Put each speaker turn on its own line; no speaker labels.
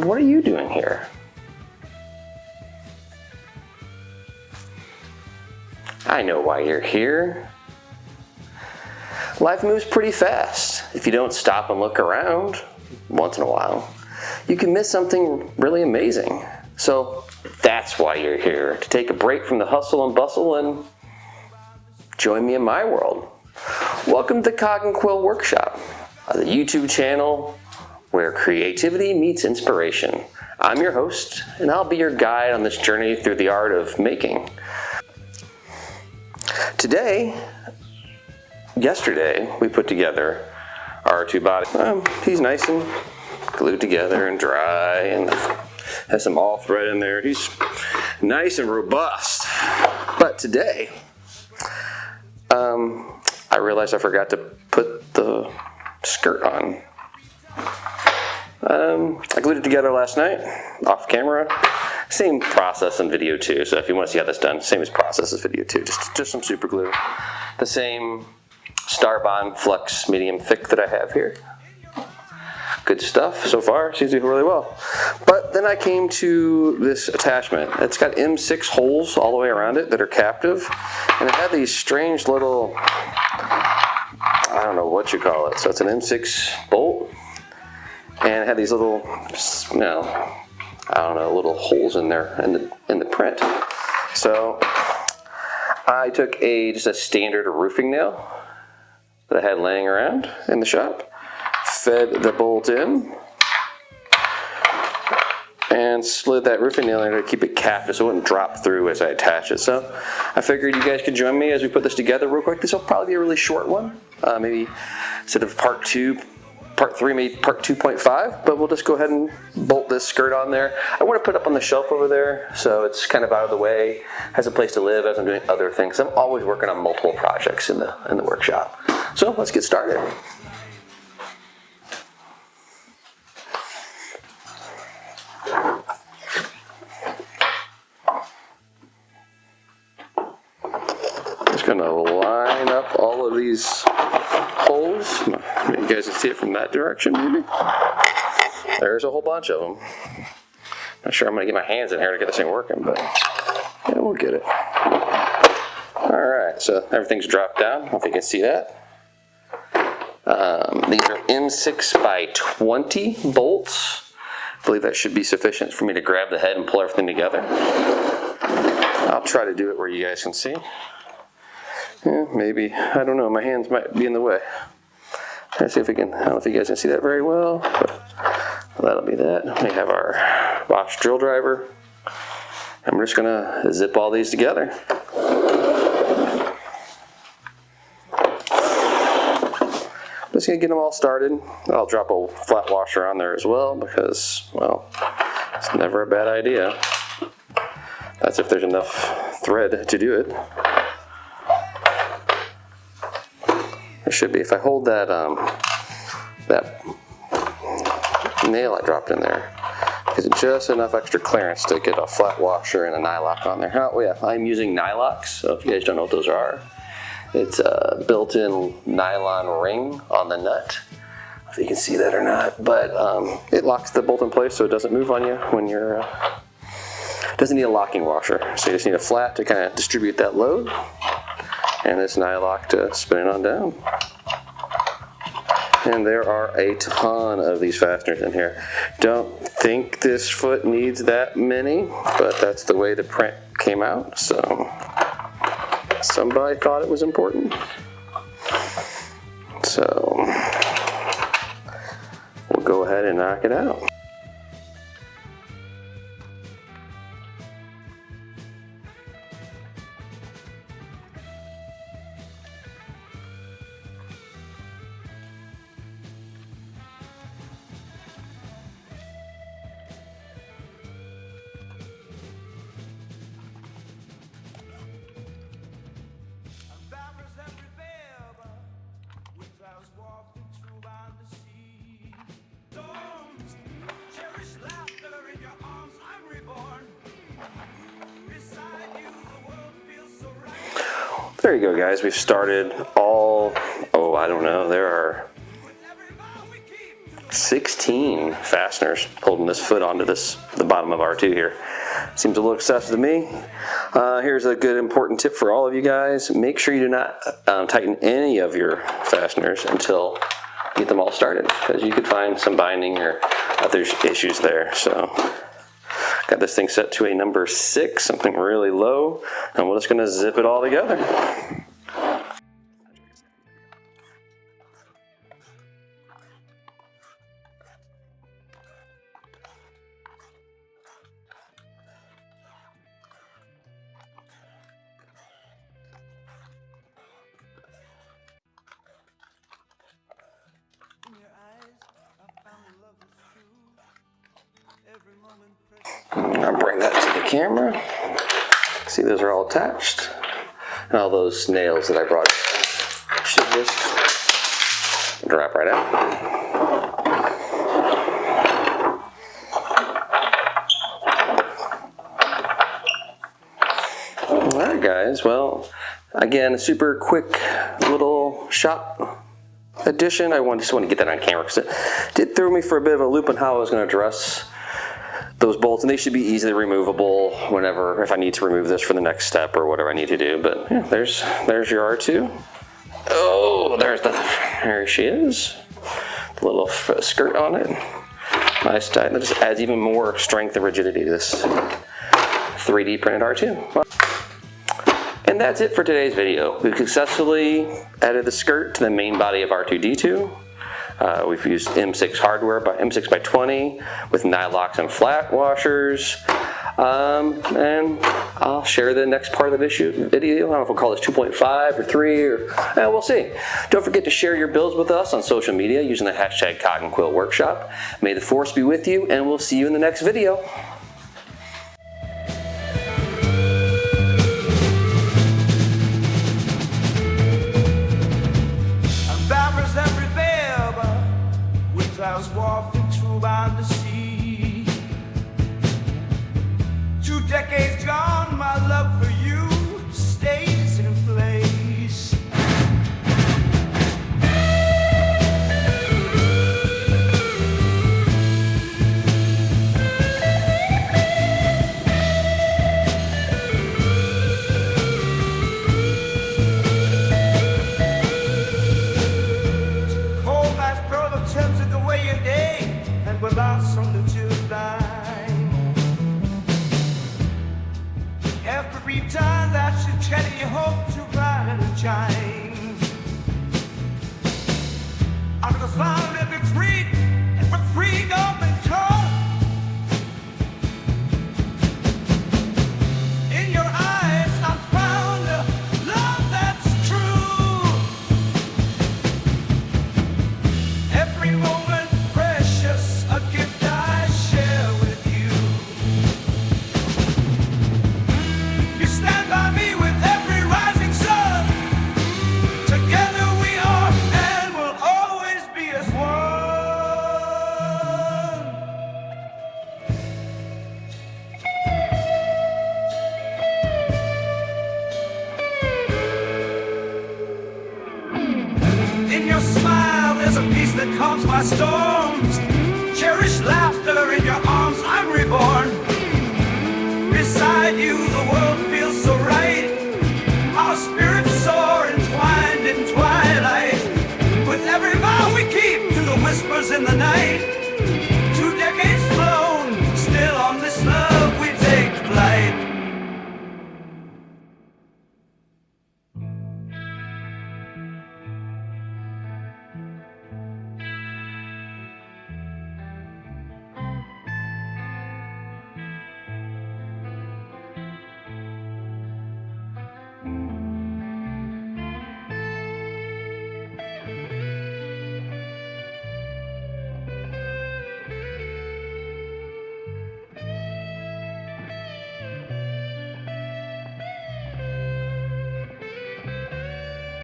what are you doing here? I know why you're here. Life moves pretty fast. If you don't stop and look around once in a while, you can miss something really amazing. So that's why you're here, to take a break from the hustle and bustle and join me in my world. Welcome to Cog&Quill Workshop, the YouTube channel where creativity meets inspiration. I'm your host, and I'll be your guide on this journey through the art of making. Yesterday, we put together R2 body. He's nice and glued together and dry and has some all thread in there. He's nice and robust. But today, I realized I forgot to put the skirt on. I glued it together last night, off camera. Same process in video 2, so if you want to see how that's done, same as process as video 2, just some super glue. The same Starbond Flux medium thick that I have here. Good stuff so far, seems to go really well. But then I came to this attachment. It's got M6 holes all the way around it that are captive, and it had these strange little, I don't know what you call it. So it's an M6 bolt, and it had these little, little holes in there in the print. So I took just a standard roofing nail that I had laying around in the shop, fed the bolt in, and slid that roofing nail in there to keep it captive so it wouldn't drop through as I attach it. So I figured you guys could join me as we put this together real quick. This will probably be a really short one, maybe instead of part 3, maybe part 2.5, but we'll just go ahead and bolt this skirt on there. I want to put it up on the shelf over there so it's kind of out of the way, has a place to live as I'm doing other things. I'm always working on multiple projects in the workshop. So let's get started. Just gonna line up all of these holes. You guys can see it from that direction, maybe. There's a whole bunch of them. Not sure I'm gonna get my hands in here to get this thing working, but yeah, we'll get it. All right, so everything's dropped down. I don't know if you can see that. These are M6 by 20 bolts. I believe that should be sufficient for me to grab the head and pull everything together. I'll try to do it where you guys can see. Yeah, maybe, I don't know, my hands might be in the way. Let's see if we can, I don't know if you guys can see that very well, but that'll be that. We have our Bosch drill driver, and we're just gonna zip all these together. Just gonna get them all started. I'll drop a flat washer on there as well because, well, it's never a bad idea. That's if there's enough thread to do it. There should be. If I hold that nail I dropped in there, is just enough extra clearance to get a flat washer and a nylock on there. Oh yeah, I'm using nylocks, so if you guys don't know what those are, it's a built-in nylon ring on the nut. I don't know if you can see that or not, but it locks the bolt in place so it doesn't move on you when you're, doesn't need a locking washer. So you just need a flat to kind of distribute that load, and this nylock to spin it on down. And there are a ton of these fasteners in here. Don't think this foot needs that many, but that's the way the print came out, so somebody thought it was important. So we'll go ahead and knock it out. There you go, guys. We've started all, I don't know, there are 16 fasteners holding this foot onto the bottom of R2 here. Seems a little excessive to me. Here's a good important tip for all of you guys. Make sure you do not tighten any of your fasteners until you get them all started, because you could find some binding or other issues there. So got this thing set to a number 6, something really low, and we're just going to zip it all together. I'll bring that to the camera. See, those are all attached. And all those nails that I brought should just drop right out. Alright guys, well, again, a super quick little shop addition. I just want to get that on camera because it did throw me for a bit of a loop on how I was going to address those bolts, and they should be easily removable whenever, if I need to remove this for the next step or whatever I need to do. But yeah, there's your R2. Oh, there she is. The little skirt on it. Nice tight. That just adds even more strength and rigidity to this 3D printed R2. Well, and that's it for today's video. We've successfully added the skirt to the main body of R2-D2. We've used M6 hardware, M6 by 20 with nylocks and flat washers. And I'll share the next part of the video. I don't know if we'll call this 2.5 or 3 or we'll see. Don't forget to share your builds with us on social media using the hashtag Cog&Quill Workshop. May the force be with you, and we'll see you in the next video.
I was walking through by the sea. 2 decades gone, my love for you stays in place. Cold nights, pearl of Thames in the way you day, and we're lost on the Tuesday. Every time that you chat, you hope to ride a chime. I'm gonna find every free, and for freedom and joy. In your eyes, I found a love that's true. Every moment precious, a gift I share with you. You stand by me with every rising sun. Together we are and will always be as one. In your smile there's a peace that calms my storms. Cherished laughter in your arms, I'm reborn. Beside you the world feels so right. Our spirits soar entwined in twilight. With every vow we keep to the whispers in the night.